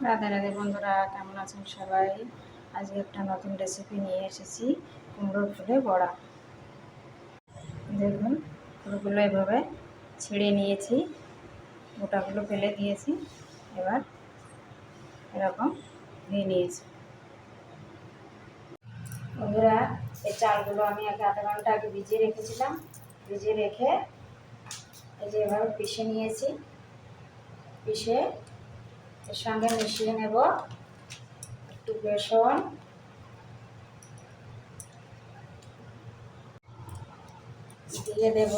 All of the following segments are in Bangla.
রাধে রাধে বন্ধুরা, কেমন আছেন সবাই? আজকে একটা নতুন রেসিপি নিয়ে এসেছি, কুমড়োর ফুলে বড়া। দেখুন, ফুলগুলো এভাবে ছিঁড়ে নিয়েছি, গোটাগুলো ফেলে দিয়েছি। এবার এরকম ধুয়ে নিয়েছি। বন্ধুরা, এই চালগুলো আমি আধা ঘন্টা আগে ভিজিয়ে রেখেছিলাম। ভিজিয়ে রেখে এই যে এভাবে পিষে নিয়েছি। পিষে এর সঙ্গে মিশিয়ে নেব একটু বেসন, দিয়ে দেব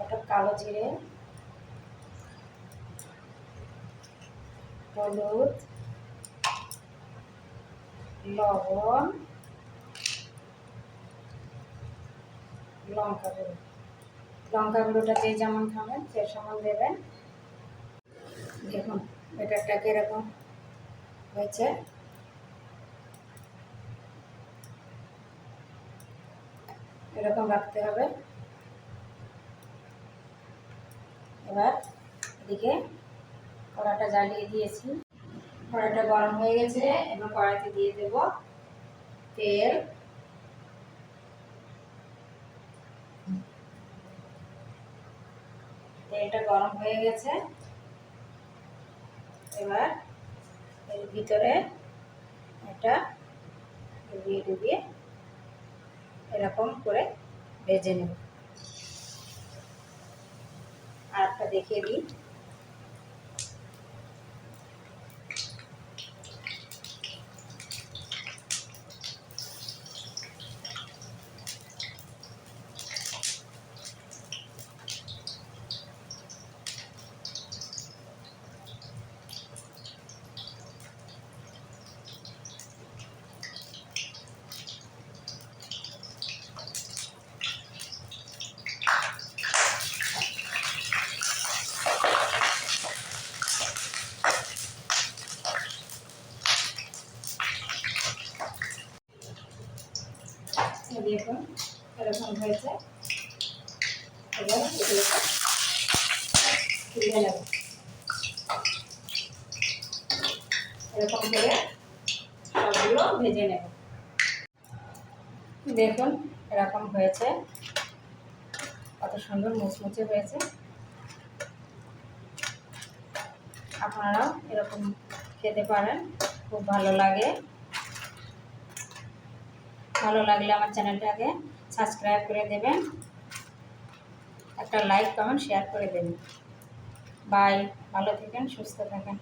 একটা কালো জিরে, হলুদ, লবণ, লঙ্কা গুঁড়ো। লঙ্কা গুঁড়োটা যে যেমন খাবেন সে সমান দেবেন। দেখুন ব্যাটারটা কীরকম হয়েছে। এরকম রাখতে হবে। এবার এদিকে কড়াটা জ্বালিয়ে দিয়েছি, কড়াটা গরম হয়ে গেছে। এবার কড়াইতে দিয়ে দেব তেল। তেলটা গরম হয়ে গেছে। এবার এর ভিতরে এটা ডুবিয়ে ডুবিয়ে এরকম করে ভেজে নেব। আর একটা দেখিয়ে দিই। দেখুন এরকম হয়েছে। এবার এগুলোকে তুলে নেব। এরকম করে সবগুলো ভেজে নেব। দেখুন এরকম হয়েছে, কত সুন্দর মুচমুচে হয়েছে। আপনারাও এরকম খেতে পারেন, খুব ভালো লাগে। ভালো লাগলে আমার চ্যানেলটাকে সাবস্ক্রাইব করে দেবেন, একটা লাইক কমেন্ট শেয়ার করে দেবেন। বাই, ভালো থাকেন, সুস্থ থাকেন।